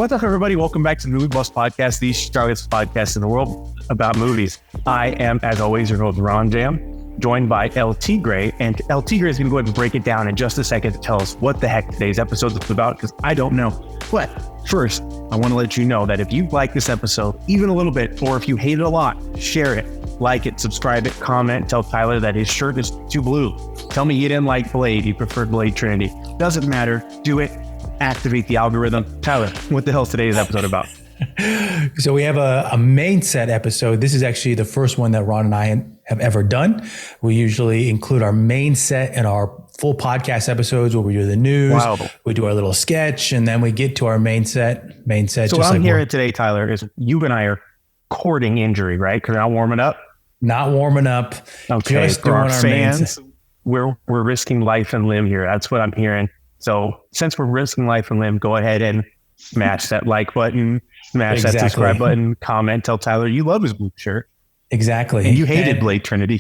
What's up, everybody? Welcome back to the MovieBuffs Podcast, the strongest podcast in the world about movies. I am, as always, your host, Ron Jam, joined by LT Gray. And LT Gray is going to go ahead and break it down in just a second to tell us what the heck today's episode is about, because I don't know. But first, I want to let you know that if you like this episode even a little bit, or if you hate it a lot, share it, like it, subscribe it, comment, tell Tyler that his shirt is too blue. Tell me you didn't like Blade, you preferred Blade Trinity. Doesn't matter. Do it. Activate the algorithm. Tyler, what the hell is today's episode about? So we have a main set episode. This is actually the first one that Ron and I have ever done. We usually include our main set in our full podcast episodes where we do the news, we do our little sketch, and then we get to our main set. So what I'm hearing today, Tyler, is you and I are courting injury, right? Because we're not warming up. Not warming up. Okay, just for our fans, we're risking life and limb here. That's what I'm hearing. So since we're risking life and limb, go ahead and smash that like button, smash that subscribe button, comment, tell Tyler you love his blue shirt. Exactly. And you hated Blade Trinity.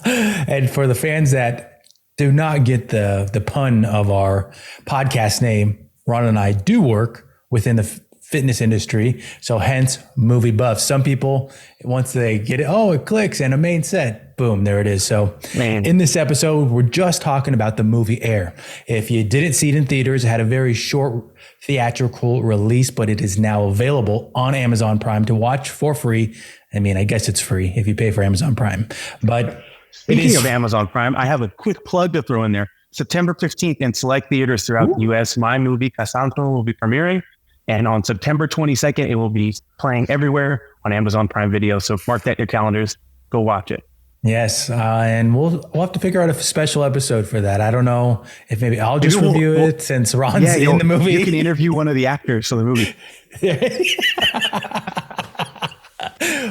And for the fans that do not get the pun of our podcast name, Ron and I do work within the fitness industry. So hence movie buffs. Some people, once they get it, it clicks and a main set, boom, there it is. So in this episode, we're just talking about the movie Air. If you didn't see it in theaters, it had a very short theatrical release, but it is now available on Amazon Prime to watch for free. I mean, I guess it's free if you pay for Amazon Prime. But speaking of Amazon Prime, I have a quick plug to throw in there. September 15th in select theaters throughout the U.S., my movie Cassandra will be premiering. And on September 22nd, it will be playing everywhere on Amazon Prime Video. So mark that in your calendars. Go watch it. Yes. And we'll have to figure out a special episode for that. I don't know if maybe I'll just review it since Ron's in the movie. You can interview one of the actors for the movie.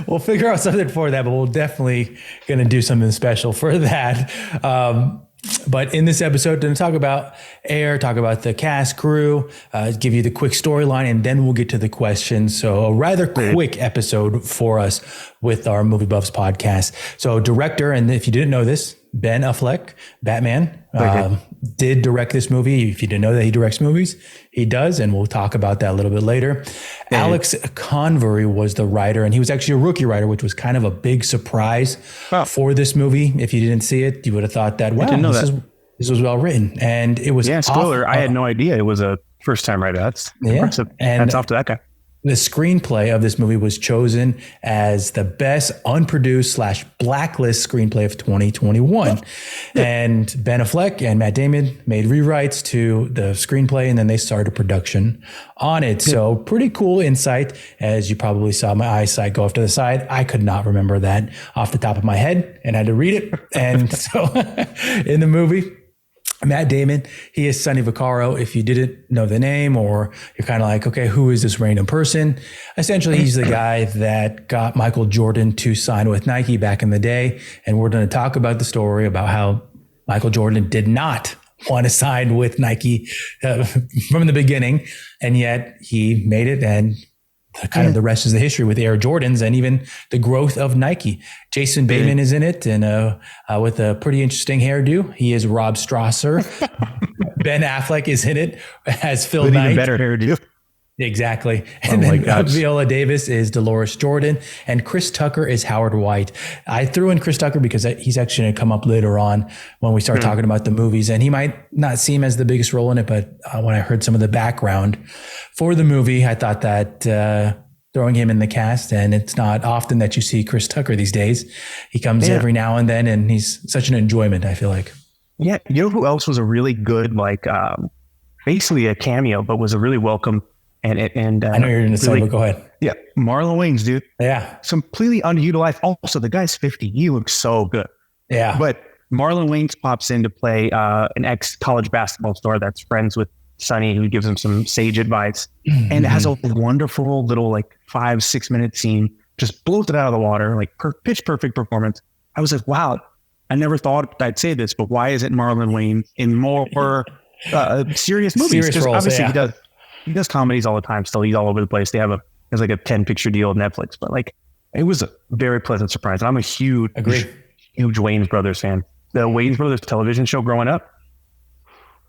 We'll figure out something for that, but we're definitely going to do something special for that. But in this episode, going to talk about Air, talk about the cast, crew, give you the quick storyline, and then we'll get to the questions. So a rather quick episode for us with our MovieBuffs podcast. So director, and if you didn't know this, Ben Affleck, Batman, did direct this movie. If you didn't know that he directs movies, he does, and we'll talk about that a little bit later. Alex Convery was the writer, and he was actually a rookie writer, which was kind of a big surprise for this movie. If you didn't see it, you would have thought that, wow, this was well written. And it was spoiler, I had no idea it was a first-time writer. That's impressive. And that's off to that guy. The screenplay of this movie was chosen as the best unproduced / blacklist screenplay of 2021. And Ben Affleck and Matt Damon made rewrites to the screenplay, and then they started production on it. So pretty cool insight. As you probably saw my eyesight go off to the side, I could not remember that off the top of my head and had to read it. And so in the movie, Matt Damon, he is Sonny Vaccaro. If you didn't know the name, or you're kind of like, okay, who is this random person? Essentially, he's the guy that got Michael Jordan to sign with Nike back in the day. And we're going to talk about the story about how Michael Jordan did not want to sign with Nike from the beginning. And yet he made it, and kind of the rest is the history with Air Jordans and even the growth of Nike. Jason Bateman is in it, and with a pretty interesting hairdo. He is Rob Strasser. Ben Affleck is in it as Phil Knight. Even better hairdo. Exactly. And then Viola Davis is Dolores Jordan, and Chris Tucker is Howard White. I threw in Chris Tucker because he's actually going to come up later on when we start talking about the movies, and he might not seem as the biggest role in it, but when I heard some of the background for the movie, I thought that throwing him in the cast, and it's not often that you see Chris Tucker these days. He comes every now and then, and he's such an enjoyment, I feel like. Yeah. You know who else was a really good, basically a cameo, but was a really welcome. And I know you're going to say, but go ahead. Yeah. Marlon Wayans, dude. Yeah. Completely underutilized. Also, the guy's 50. He looks so good. Yeah. But Marlon Wayans pops in to play an ex-college basketball star that's friends with Sonny, who gives him some sage advice. Mm-hmm. And it has a wonderful little 5-6 minute scene. Just blows it out of the water. Pitch perfect performance. I was like, wow, I never thought I'd say this, but why isn't Marlon Wayans in more serious movies? Serious roles, obviously he does comedies all the time. Still, he's all over the place. There's a 10-picture deal with Netflix, but it was a very pleasant surprise. And I'm a huge Wayans Brothers fan. The Wayans Brothers television show growing up,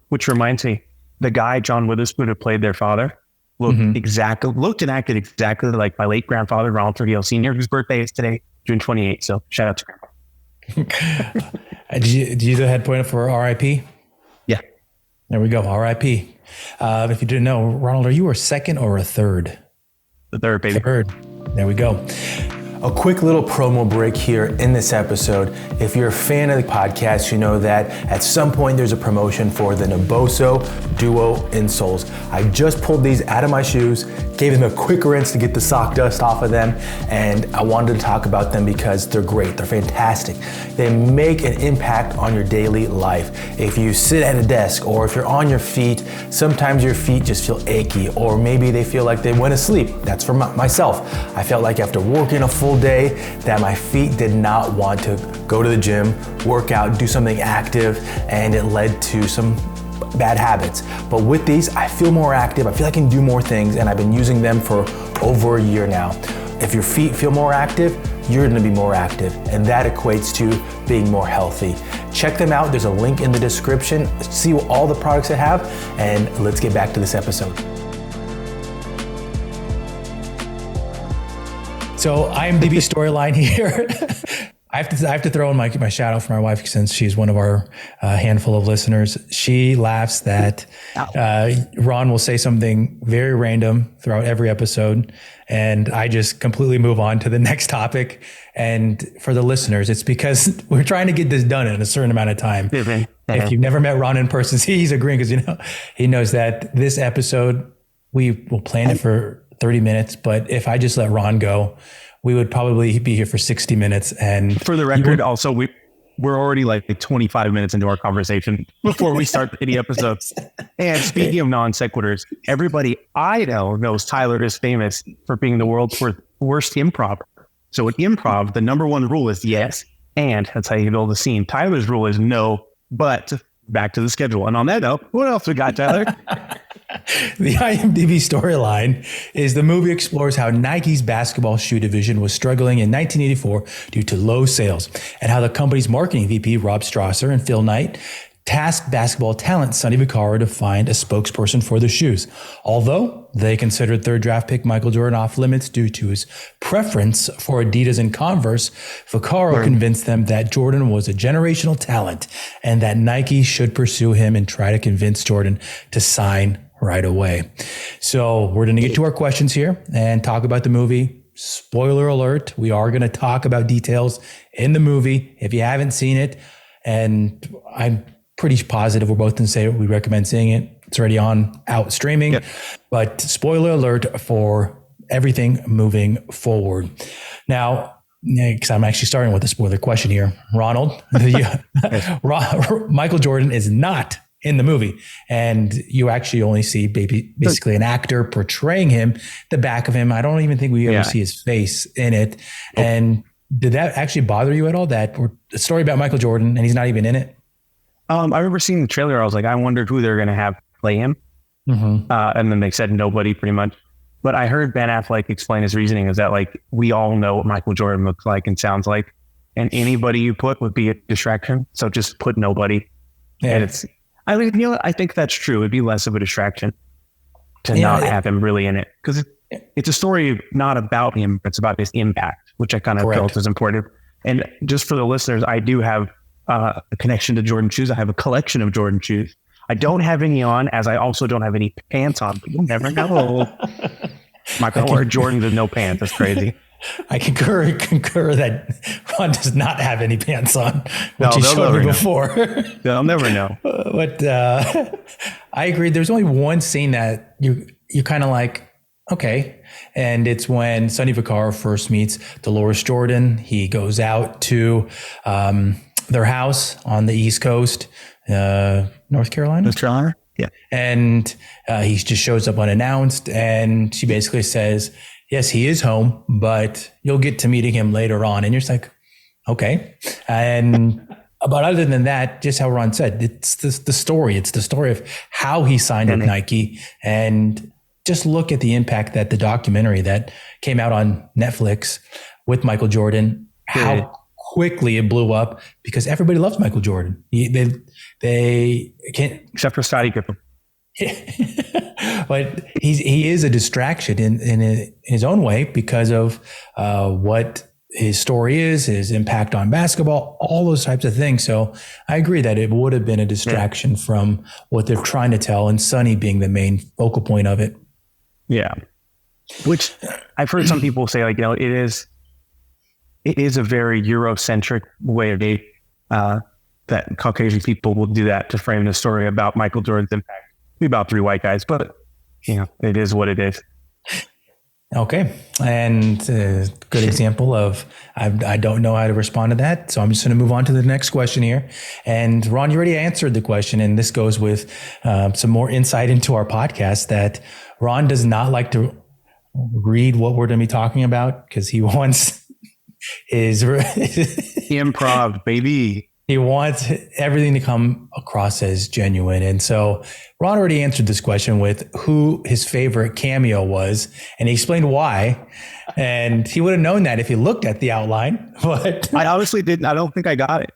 which reminds me, the guy, John Witherspoon, who played their father, looked and acted exactly like my late grandfather, Ronald Trujillo Sr., whose birthday is today, June 28th. So shout out to Grandpa. Did you the head point for RIP? Yeah. There we go. RIP. If you didn't know, Ronald, are you a second or a third? The third, baby. Third. There we go. A quick little promo break here in this episode. If you're a fan of the podcast, you know that at some point there's a promotion for the Naboso Duo insoles. I just pulled these out of my shoes, gave them a quick rinse to get the sock dust off of them, and I wanted to talk about them because they're great, they're fantastic. They make an impact on your daily life. If you sit at a desk or if you're on your feet, sometimes your feet just feel achy, or maybe they feel like they went to sleep. That's for myself. I felt like after working a full day that my feet did not want to go to the gym, work out, do something active, and it led to some bad habits. But with these, I feel more active, I feel I can do more things, and I've been using them for over a year now. If your feet feel more active, you're gonna be more active, and that equates to being more healthy. Check them out, there's a link in the description, see all the products they have, and let's get back to this episode. So IMDb storyline here. I have to throw in my shout out for my wife since she's one of our handful of listeners. She laughs that Ron will say something very random throughout every episode, and I just completely move on to the next topic. And for the listeners, it's because we're trying to get this done in a certain amount of time. If you've never met Ron in person, he's agreeing because he knows that this episode we will plan it for 30 minutes, but if I just let Ron go, we would probably be here for 60 minutes. And for the record, also, we're already like 25 minutes into our conversation before we start any episodes. And speaking of non sequiturs, everybody I know knows Tyler is famous for being the world's worst improv. So in improv, the number one rule is yes, and that's how you build a scene. Tyler's rule is no, but back to the schedule. And on that note, what else we got, Tyler? The IMDb storyline is the movie explores how Nike's basketball shoe division was struggling in 1984 due to low sales, and how the company's marketing VP, Rob Strasser and Phil Knight, tasked basketball talent Sonny Vaccaro to find a spokesperson for the shoes. Although they considered third draft pick Michael Jordan off limits due to his preference for Adidas and Converse, Vaccaro convinced them that Jordan was a generational talent and that Nike should pursue him and try to convince Jordan to sign right away. So we're going to get to our questions here and talk about the movie. Spoiler alert, we are going to talk about details in the movie if you haven't seen it. And I'm pretty positive we're both going to say we recommend seeing it. It's already out streaming, but spoiler alert for everything moving forward. Now, because I'm actually starting with a spoiler question here, Ronald, Michael Jordan is not in the movie, and you actually only see basically an actor portraying him, the back of him. I don't even think we ever see his face in it. And did that actually bother you at all? That a story about Michael Jordan and he's not even in it? I remember seeing the trailer. I was like, I wondered who they're going to have play him. And then they said nobody pretty much. But I heard Ben Affleck explain his reasoning is that like, we all know what Michael Jordan looks like and sounds like, and anybody you put would be a distraction. So just put nobody. Yeah. And I think that's true. It'd be less of a distraction to not have him really in it. Because it's a story not about him, but it's about his impact, which I kind of felt is important. And just for the listeners, I do have a connection to Jordan shoes. I have a collection of Jordan shoes. I don't have any on, as I also don't have any pants on, but you'll never know. Michael or Jordan with no pants. That's crazy. I concur that Ron does not have any pants on, which he showed me before. They'll never know. But I agree. There's only one scene that you kind of like, okay. And it's when Sonny Vaccaro first meets Dolores Jordan. He goes out to their house on the East Coast, North Carolina. Yeah. And he just shows up unannounced, and she basically says, yes, he is home, but you'll get to meeting him later on. And you're just like, okay. And but other than that, just how Ron said, it's the story. It's the story of how he signed with Nike. And just look at the impact that the documentary that came out on Netflix with Michael Jordan, how quickly it blew up because everybody loves Michael Jordan. They can't, except for Scottie Pippen. But he is a distraction in his own way because of what his story is, his impact on basketball, all those types of things. So I agree that it would have been a distraction from what they're trying to tell, and Sonny being the main focal point of it. Yeah. Which I've heard some people say, like, it is a very Eurocentric way of being, that Caucasian people will do that to frame the story about Michael Jordan's impact. About three white guys, but it is what it is. Okay. And a good example of, I don't know how to respond to that. So I'm just going to move on to the next question here. And Ron, you already answered the question. And this goes with some more insight into our podcast, that Ron does not like to read what we're going to be talking about because he wants his improv, baby. He wants everything to come across as genuine. And so Ron already answered this question with who his favorite cameo was, and he explained why. And he would have known that if he looked at the outline. But I honestly didn't. I don't think I got it.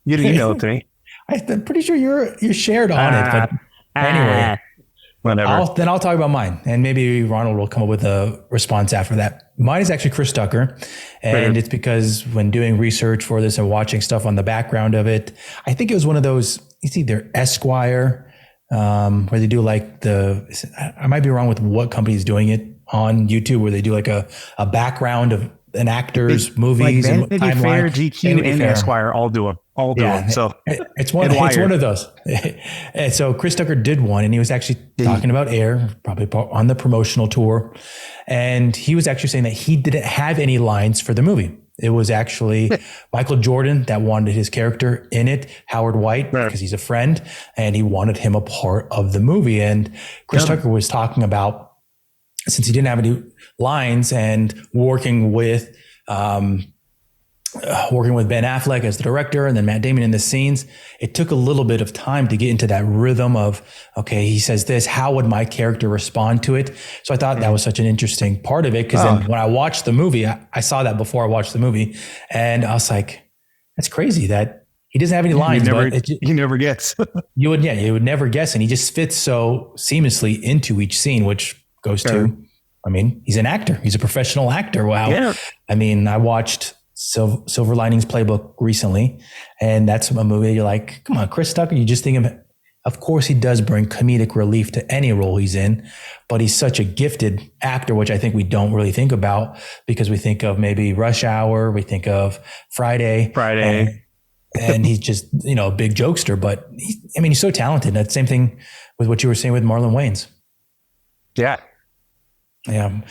You didn't know it to me. I'm pretty sure you're shared on it. But anyway, whatever. I'll talk about mine, and maybe Ronald will come up with a response after that. Mine is actually Chris Tucker, and it's because when doing research for this and watching stuff on the background of it, I think it was one of those, it's either Esquire, where they do like I might be wrong with what company is doing it on YouTube, where they do like a background of an actor's movies like and timeline. Fair, GQ, and Esquire all do them. So it's one of those. And so Chris Tucker did one, and he was actually talking about Air, probably on the promotional tour. And he was actually saying that he didn't have any lines for the movie. It was actually Michael Jordan that wanted his character in it, Howard White, because he's a friend, and he wanted him a part of the movie. And Chris Tucker was talking about, since he didn't have any lines, and working with Ben Affleck as the director, and then Matt Damon in the scenes, it took a little bit of time to get into that rhythm of, okay, he says this, how would my character respond to it? So I thought that was such an interesting part of it, because then when I watched the movie, I saw that before I watched the movie, and I was like, that's crazy that he doesn't have any lines. He never gets. you would never guess, and he just fits so seamlessly into each scene, which goes to, I mean, he's an actor. He's a professional actor. Wow. Yeah. I mean, I watched Silver Linings Playbook recently, and that's a movie you're like, come on, Chris Tucker, you just think of course he does bring comedic relief to any role he's in, but he's such a gifted actor, which I think we don't really think about, because we think of maybe Rush Hour, we think of Friday. And he's just, a big jokester, but he's so talented. That's the same thing with what you were saying with Marlon Wayans. Yeah. Yeah.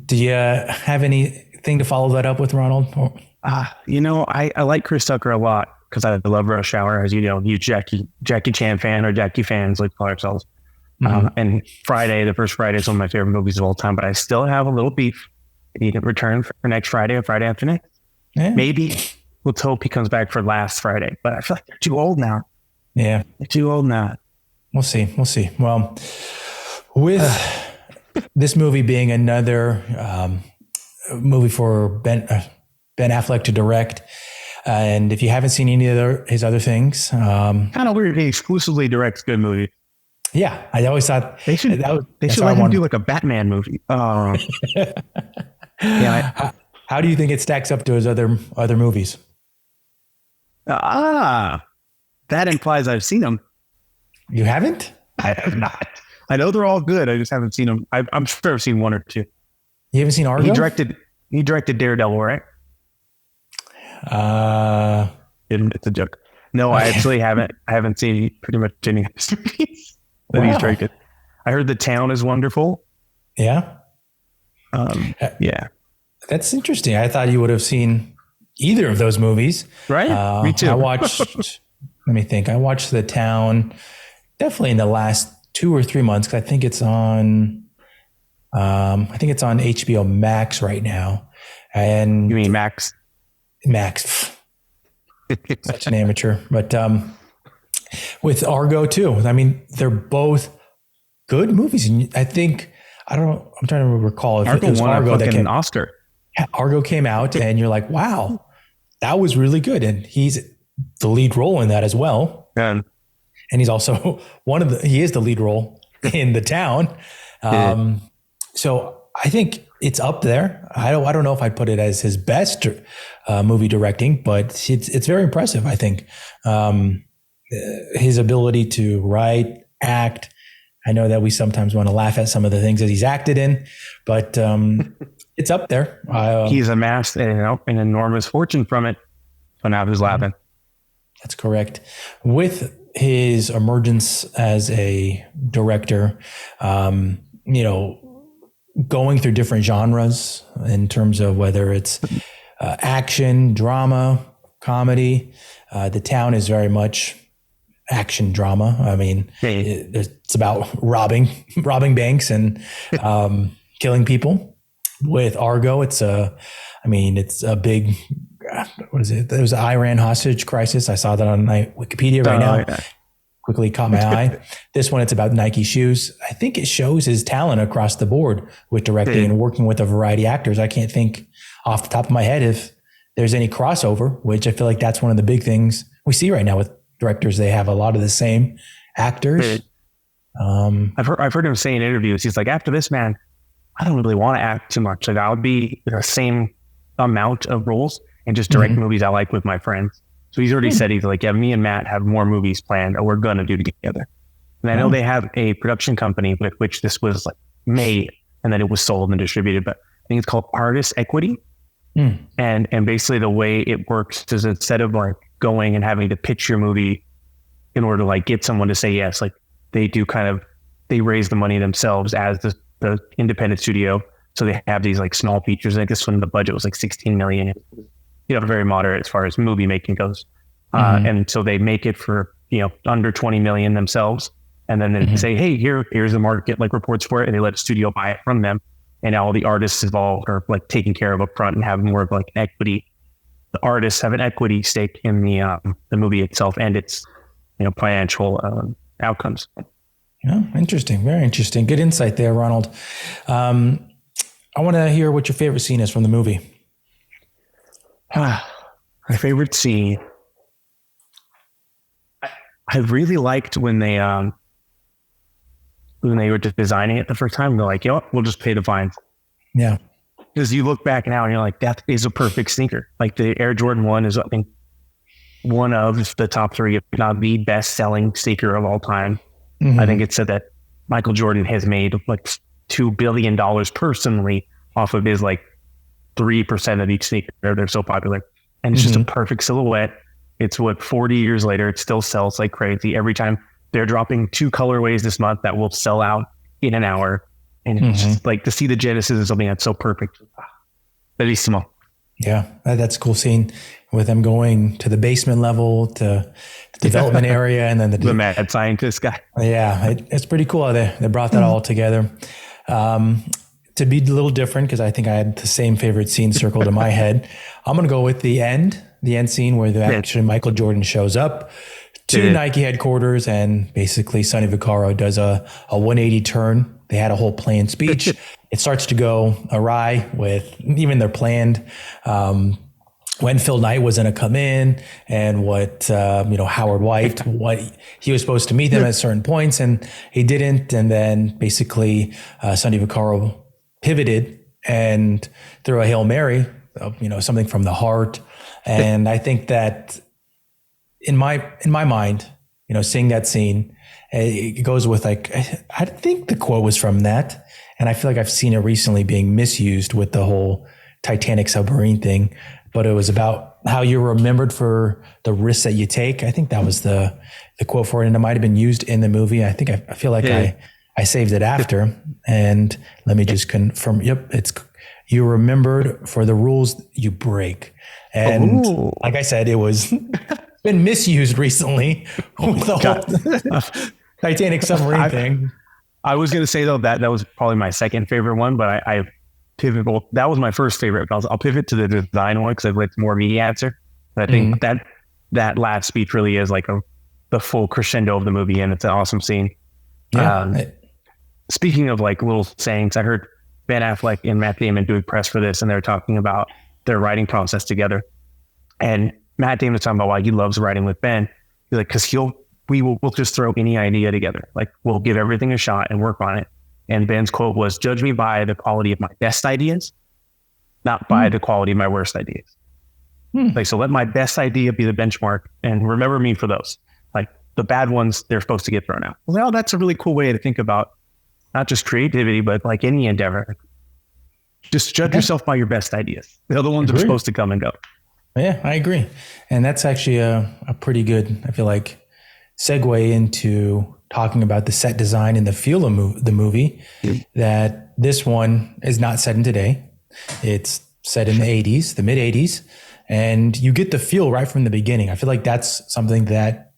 Do you have anything to follow that up with, Ronald? I like Chris Tucker a lot because I love Rush Hour, as you know, huge Jackie Chan fan, or Jackie fans, like call ourselves. And Friday, the first Friday, is one of my favorite movies of all time, but I still have a little beef. He can return for next Friday or Friday after next. Yeah. Maybe let's hope he comes back for last Friday, but I feel like they're too old now. Yeah. They're too old now. We'll see. Well, with this movie being another movie for Ben Affleck to direct, and if you haven't seen any of his other things, kind of weird he exclusively directs good movies. Yeah, I always thought they should let him do like a Batman movie. Yeah. How do you think it stacks up to his other movies? That implies I've seen them. You haven't? I have not. I know they're all good. I just haven't seen them. I'm sure I've seen one or two. You haven't seen Argo? He directed Daredevil, right? It's a joke. No, I actually haven't. I haven't seen pretty much any of his movies that he's directed. I heard The Town is wonderful. Yeah. Yeah. That's interesting. I thought you would have seen either of those movies. Right? Me too. I watched, let me think. I watched The Town definitely in the last 2 or 3 months, because I think it's on HBO Max right now. And you mean Max? Max. Such an amateur. But with Argo too. I mean, they're both good movies. And I think, I'm trying to recall if Argo it was won Argo that came an Oscar. Argo came out and you're like, wow, that was really good. And he's the lead role in that as well. Yeah. and he's also he is the lead role in The Town. So I think it's up there. I don't know if I'd put it as his best movie directing, but it's very impressive. I think his ability to write, act. I know that we sometimes want to laugh at some of the things that he's acted in, but it's up there. He's amassed an enormous fortune from it. So now he's laughing. That's correct. With his emergence as a director, going through different genres in terms of whether it's action, drama, comedy, The Town is very much action drama. I mean, it's about robbing banks and killing people. With Argo, it's a big, what is it? There was an Iran hostage crisis. I saw that on my Wikipedia right now. Yeah. Quickly caught my eye. This one, it's about Nike shoes. I think it shows his talent across the board with directing and working with a variety of actors. I can't think off the top of my head if there's any crossover, which I feel like that's one of the big things we see right now with directors. They have a lot of the same actors. I've heard him say in interviews, he's like, after this, man, I don't really want to act too much. Like, I would be the same amount of roles and just direct movies I like with my friends. So he's already said, he's like, yeah, me and Matt have more movies planned that we're going to do together. And I know they have a production company with which this was like made and then it was sold and distributed, but I think it's called Artist Equity. And basically the way it works is instead of like going and having to pitch your movie in order to like get someone to say yes, like they raise the money themselves as the independent studio. So they have these like small features. I think this one, the budget was like 16 million. Very moderate as far as movie making goes. And so they make it for, under 20 million themselves. And then they say, hey, here's the market like reports for it. And they let a studio buy it from them. And all the artists involved are like taken care of up front and have more of like an equity. The artists have an equity stake in the movie itself and its, financial outcomes. Yeah, interesting. Very interesting. Good insight there, Ronald. I want to hear what your favorite scene is from the movie. My favorite scene. I really liked when they were just designing it the first time. They're like, we'll just pay the fines. Yeah. Because you look back now and you're like, that is a perfect sneaker. Like the Air Jordan 1 is, I think, one of the top 3, if not the best selling sneaker of all time. I think it said that Michael Jordan has made like $2 billion personally off of his like 3% of each sneaker. They're so popular. And it's just a perfect silhouette. It's 40 years later, it still sells like crazy. Every time they're dropping 2 colorways this month that will sell out in an hour. And it's just like to see the genesis of something that's so perfect. Bellissimo. Yeah, that's a cool scene with them going to the basement level, to the development area, and then the mad scientist guy. Yeah, it's pretty cool how they brought that all together. To be a little different, because I think I had the same favorite scene circled in my head, I'm going to go with the end scene where actually Michael Jordan shows up to Nike headquarters and basically Sonny Vaccaro does a 180 turn. They had a whole planned speech. It starts to go awry with even their planned when Phil Knight was going to come in and what Howard White, what he was supposed to meet them at certain points and he didn't. And then basically Sonny Vaccaro pivoted and threw a Hail Mary, something from the heart. And I think that in my mind, seeing that scene, it goes with like, I think the quote was from that. And I feel like I've seen it recently being misused with the whole Titanic submarine thing, but it was about how you're remembered for the risks that you take. I think that was the quote for it. And it might've been used in the movie. I think I feel like I saved it after, and let me just confirm. Yep. It's, you're remembered for the rules you break. And like I said, it was been misused recently with the whole Titanic submarine thing. I was going to say though, that was probably my second favorite one, but I pivot. Well, that was my first favorite. I'll pivot to the design one because I've it's more me answer. But I think that last speech really is like the full crescendo of the movie, and it's an awesome scene. Yeah. Speaking of like little sayings, I heard Ben Affleck and Matt Damon doing press for this, and they're talking about their writing process together. And Matt Damon was talking about why he loves writing with Ben. He's like, because he'll we'll just throw any idea together. Like, we'll give everything a shot and work on it. And Ben's quote was, judge me by the quality of my best ideas, not by the quality of my worst ideas. Like, so let my best idea be the benchmark and remember me for those. Like, the bad ones, they're supposed to get thrown out. Well, that's a really cool way to think about not just creativity, but like any endeavor. Just judge yourself by your best ideas. The other ones are supposed to come and go. Yeah, I agree. And that's actually a pretty good, I feel like, segue into talking about the set design and the feel of the movie. That this one is not set in today. It's set in the 80s, the mid 80s. And you get the feel right from the beginning. I feel like that's something that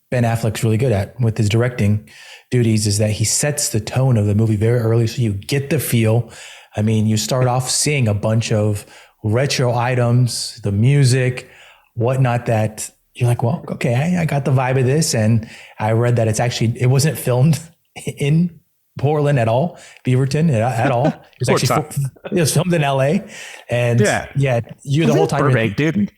Ben Affleck's really good at with his directing duties, is that he sets the tone of the movie very early. So you get the feel. I mean, you start off seeing a bunch of retro items, the music, whatnot, that you're like, well, okay, I got the vibe of this. And I read that it wasn't filmed in Portland at all, Beaverton at all. It was actually it was filmed in LA. And you're the whole time. Perfect, dude.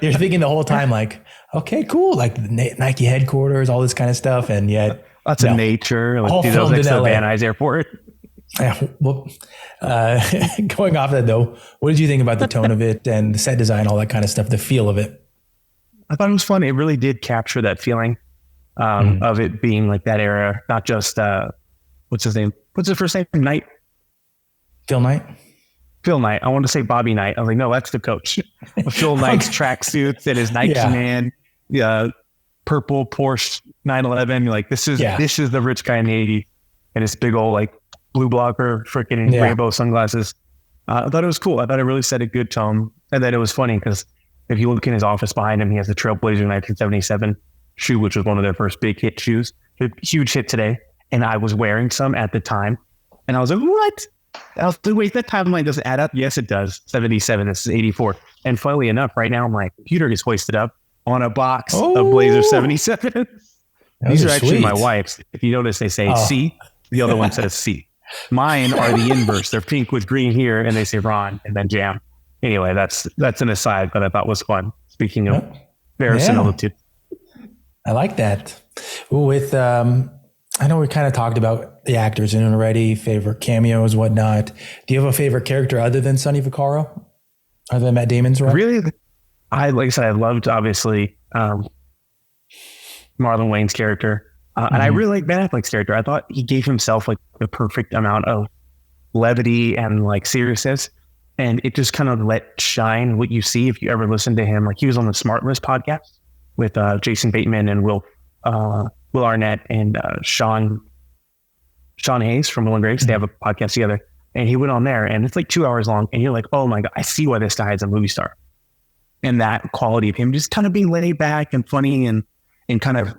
You're thinking the whole time, like, okay, cool. Like Nike headquarters, all this kind of stuff. And yet lots of nature. Like, dude, those next to Van Nuys Airport. Yeah, well, going off that though, what did you think about the tone of it and the set design, all that kind of stuff, the feel of it? I thought it was fun. It really did capture that feeling of it being like that era, not just, what's his name? What's his first name? Knight? Phil Knight? Phil Knight. I wanted to say Bobby Knight. I was like, no, that's the coach. Phil Knight's tracksuits and his Nike man, purple Porsche 911. You're like, this is the rich guy in the 80s. And his big old like blue blocker, freaking rainbow sunglasses. I thought it was cool. I thought it really set a good tone. And then it was funny because if you look in his office behind him, he has the Trailblazer 1977 shoe, which was one of their first big hit shoes. A huge hit today. And I was wearing some at the time. And I was like, what? I was like, wait, that timeline doesn't add up? Yes, it does. 77. This is 84. And funnily enough, right now, my computer is hoisted up on a box of Blazer 77. These are actually my wife's. If you notice, they say C. The other one says C. Mine are the inverse. They're pink with green here, and they say Ron and then Jam. Anyway, that's an aside, but I thought was fun. Speaking of verisimilitude. I like that. With I know we kind of talked about the actors in already, favorite cameos, whatnot. Do you have a favorite character other than Sonny Vaccaro? Other than Matt Damon's role? Really? Like I said, I loved, obviously, Marlon Wayne's character. And I really like Ben Affleck's character. I thought he gave himself like the perfect amount of levity and like seriousness. And it just kind of let shine what you see if you ever listen to him. Like, he was on the Smart List podcast with Jason Bateman and Will Arnett and Sean Hayes from Will and Grace. They have a podcast together. And he went on there, and it's like 2 hours long. And you're like, oh my God, I see why this guy is a movie star. And that quality of him just kind of being laid back and funny and kind of,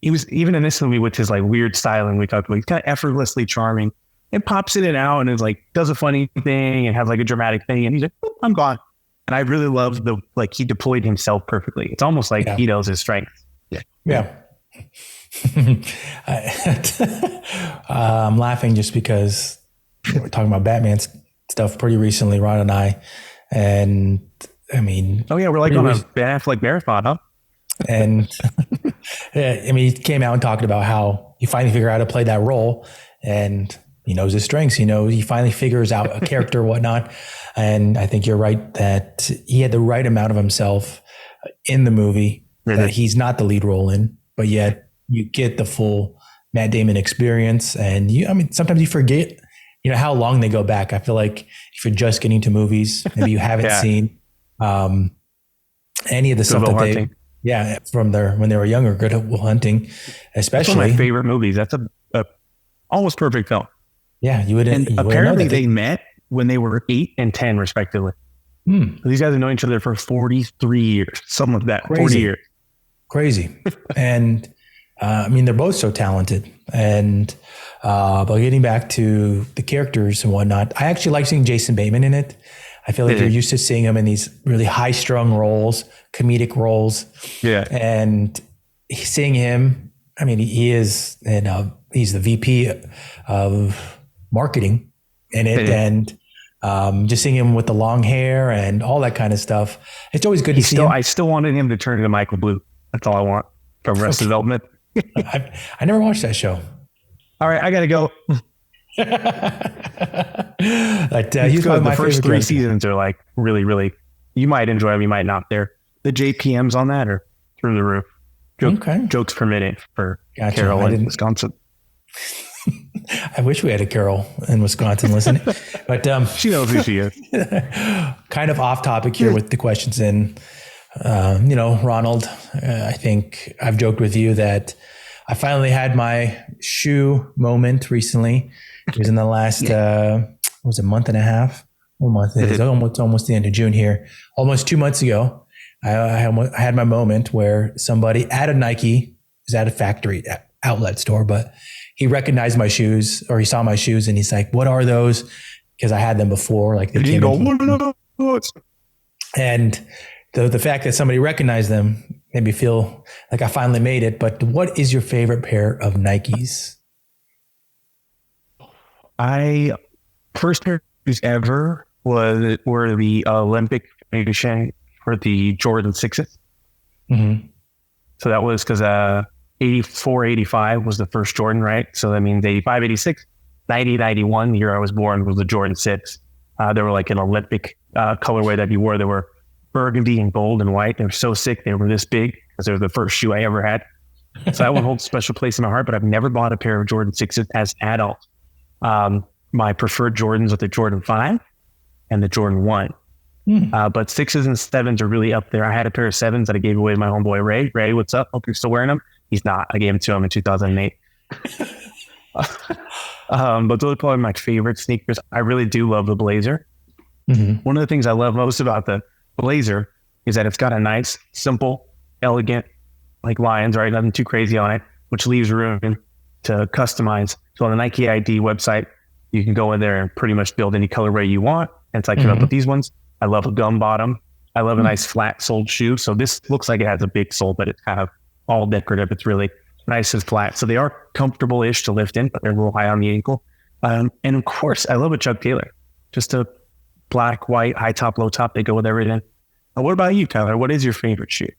he was, even in this movie with his like weird styling we talked about, he's kind of effortlessly charming and pops in and out and is like, does a funny thing and has like a dramatic thing. And he's like, oh, I'm gone. And I really love like he deployed himself perfectly. It's almost like he knows his strength. Yeah. I'm laughing just because we're talking about Batman stuff pretty recently, Ron and I. And I mean, we're like on a Ben Affleck marathon, huh? And I mean, he came out and talked about how he finally figured out how to play that role, and he knows his strengths. He finally figures out a character, whatnot. And I think you're right that he had the right amount of himself in the movie that he's not the lead role in, but yet you get the full Matt Damon experience. And sometimes you forget, how long they go back. I feel like if you're just getting to movies, maybe you haven't seen any of the stuff that they, from when they were younger, Good Will Hunting, especially. That's one of my favorite movies. That's a almost perfect film. Yeah, you wouldn't. And apparently they met when they were 8 and 10, respectively. These guys have known each other for 43 years, something like that. 40 years. Crazy. And they're both so talented. And but getting back to the characters and whatnot, I actually like seeing Jason Bateman in it. I feel like you're used to seeing him in these really high-strung roles, comedic roles. Yeah. And seeing him, he is, and he's the VP of marketing in it. And just seeing him with the long hair and all that kind of stuff. It's always good to see him. I still wanted him to turn into Michael Blue. That's all I want. from Arrested Development. I never watched that show. All right, I got to go. But he's one of my the first favorite 3 characters. seasons are like really, really, you might enjoy them, you might not. The JPMs on that are through the roof. Jokes permitted for Carol in Wisconsin. I wish we had a Carol in Wisconsin listening, but she knows who she is. Kind of off topic here with the questions. And Ronald, I think I've joked with you that I finally had my shoe moment recently. It was in the last was a month and a half. 1 month. It is almost the end of June here. Almost 2 months ago, I had my moment where somebody at a Nike, was at a factory outlet store, but he recognized my shoes, or he saw my shoes, and he's like, "What are those?" Because I had them before, like they came in. And the fact that somebody recognized them made me feel like I finally made it. But what is your favorite pair of Nikes? First pair of shoes ever were the Olympic edition for the Jordan 6s. Mm-hmm. So that was because 84, 85 was the first Jordan, right? So that means 85, 86, 90, 91, the year I was born, was the Jordan 6. They were like an Olympic colorway that you wore. They were burgundy and gold and white. They were so sick. They were this big because they were the first shoe I ever had. So that one holds a special place in my heart, but I've never bought a pair of Jordan 6s as adult. My preferred Jordans are the Jordan 5 and the Jordan 1. But 6s and 7s are really up there. I had a pair of 7s that I gave away to my homeboy Ray. Ray, what's up? Hope you're still wearing them. He's not. I gave them to him in 2008. But those are probably my favorite sneakers. I really do love the Blazer. Mm-hmm. One of the things I love most about the Blazer is that it's got a nice, simple, elegant, like lines, right? Nothing too crazy on it, which leaves room to customize. So on the Nike ID website, you can go in there and pretty much build any colorway you want. And it's like, up with these ones. I love a gum bottom. I love a nice flat soled shoe. So this looks like it has a big sole, but it's kind of all decorative. It's really nice and flat. So they are comfortable-ish to lift in, but they're a little high on the ankle. And of course, I love a Chuck Taylor. Just a black, white, high top, low top. They go with everything. What about you, Tyler? What is your favorite shoe?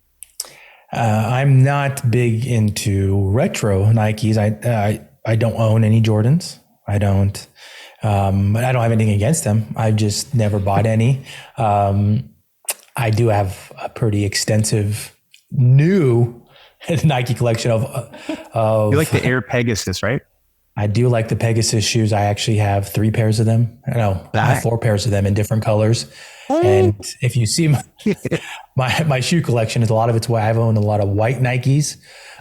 I'm not big into retro Nikes. I don't own any Jordans. I don't. But I don't have anything against them. I've just never bought any. I do have a pretty extensive new Nike collection of You like the Air Pegasus, right? I do like the Pegasus shoes. I actually have 3 pairs of them. I have 4 pairs of them in different colors. And if you see my shoe collection, is a lot of it's why I've owned a lot of white Nikes.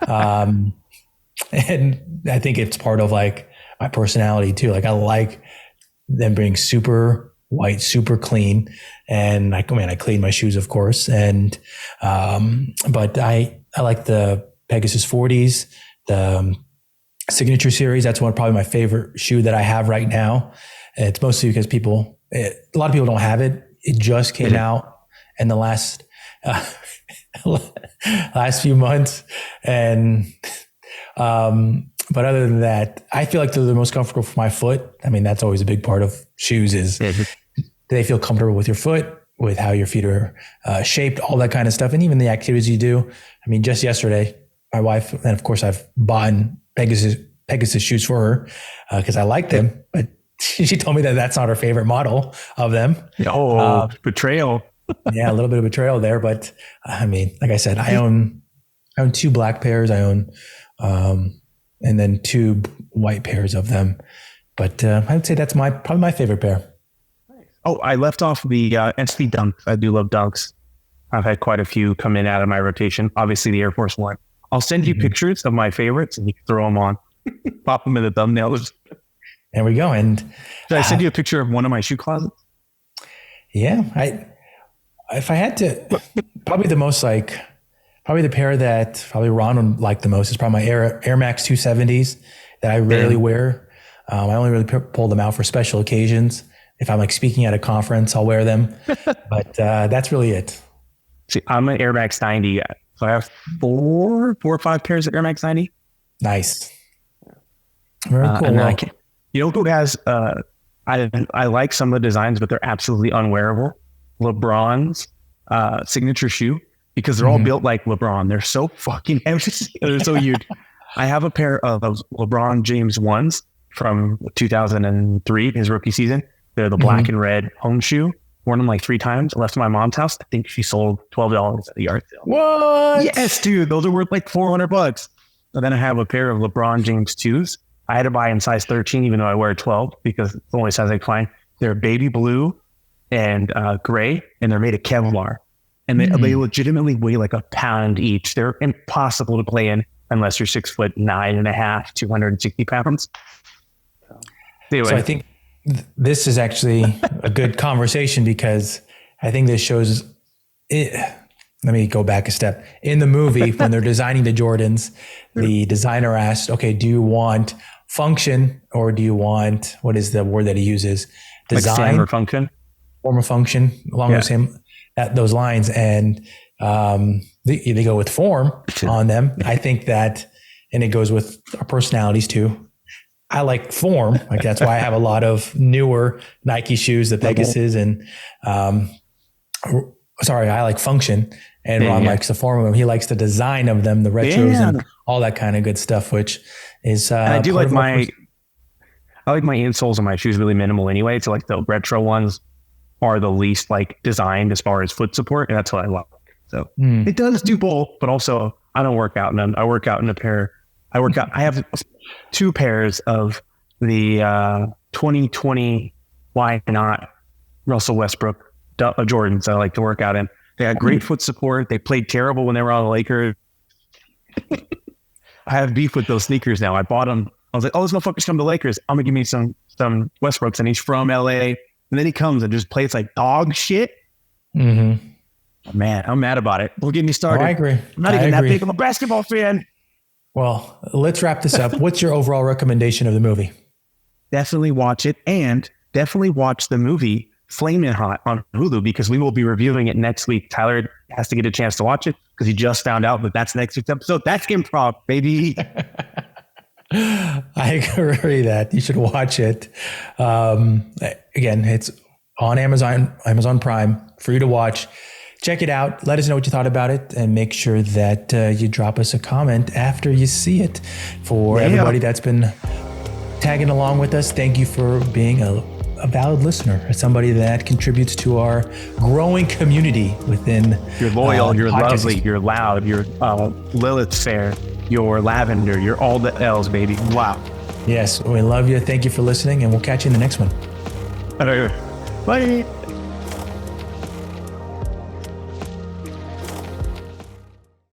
And I think it's part of like my personality too. Like I like them being super white, super clean. And I clean my shoes, of course. And, but I like the Pegasus 40s, the Signature series. That's probably my favorite shoe that I have right now. And it's mostly because a lot of people don't have it. It just came out in the last few months. And, but other than that, I feel like they're the most comfortable for my foot. I mean, that's always a big part of shoes is they feel comfortable with your foot, with how your feet are shaped, all that kind of stuff. And even the activities you do. I mean, just yesterday, my wife, and of course I've bought Pegasus shoes for her because I like them, but she told me that that's not her favorite model of them. Betrayal. Yeah, a little bit of betrayal there. But I mean, like I said, I own 2 black pairs. I own, and then 2 white pairs of them. But I would say that's probably my favorite pair. Oh, I left off the SB Dunks. I do love Dunks. I've had quite a few come in out of my rotation. Obviously, the Air Force One. I'll send you pictures of my favorites, and you can throw them on. Pop them in the thumbnails. There we go. And did I send you a picture of one of my shoe closets? Yeah, if I had to, probably the pair that probably Ronald liked the most is probably my Air Max 270s that I rarely wear. I only really pull them out for special occasions. If I'm like speaking at a conference, I'll wear them. But that's really it. See, I'm an Air Max 90 guy. So I have 4 or 5 pairs of Air Max 90. Nice. Very cool. And you know who has, I like some of the designs, but they're absolutely unwearable. LeBron's signature shoe. because they're all built like LeBron. They're so fucking heavy. They're so huge. I have a pair of those LeBron James ones from 2003, his rookie season. They're the black and red home shoe. Worn them like 3 times. I left them at my mom's house. I think she sold $12 at the yard sale. What? Yes, dude. Those are worth like $400. And then I have a pair of LeBron James 2s. I had to buy in size 13, even though I wear 12, because it's the only size I can find. They're baby blue and gray, and they're made of Kevlar. And they legitimately weigh like a pound each. They're impossible to play in unless you're 6'9.5", 260 pounds. Anyway. So I think this is actually a good conversation, because I think this shows it. Let me go back a step. In the movie, when they're designing the Jordans, the designer asked, okay, do you want function, or do you want, what is the word that he uses? Design, like form or function? Form or function, along the same, those lines. And they go with form on them. I think that, and it goes with our personalities too. I like form. Like, that's why I have a lot of newer Nike shoes, the Pegasus, and I like function. And Ron likes the form of them. He likes the design of them, the retros and all that kind of good stuff, which is and I do like my insoles on my shoes really minimal anyway. So like the retro ones are the least like designed as far as foot support, and that's what I love. So it does do both, but also I don't work out in them. I work out in a pair. I have 2 pairs of the 2020 Why Not Russell Westbrook Jordans I like to work out in. They had great foot support. They played terrible when they were on the Lakers. I have beef with those sneakers now. I bought them. I was like, oh, this motherfucker's come to the Lakers. I'm going to give me some Westbrooks. And he's from LA. And then he comes and just plays like dog shit. Mm-hmm. Man, I'm mad about it. Don't get me started. Oh, I agree. I'm not even that big of a basketball fan. Well, let's wrap this up. What's your overall recommendation of the movie? Definitely watch it, and definitely watch the movie Flamin' Hot on Hulu, because we will be reviewing it next week. Tyler has to get a chance to watch it because he just found out that that's next week's episode. That's improv, baby. I agree that you should watch it. Again, it's on Amazon Prime, free to watch. Check it out. Let us know what you thought about it, and make sure that you drop us a comment after you see it. For everybody that's been tagging along with us, thank you for being a valid listener, somebody that contributes to our growing community within. You're loyal, you're lovely, you're loud, you're Lilith Fair, you're lavender, you're all the L's, baby. Wow. Yes, we love you. Thank you for listening, and we'll catch you in the next one. Bye.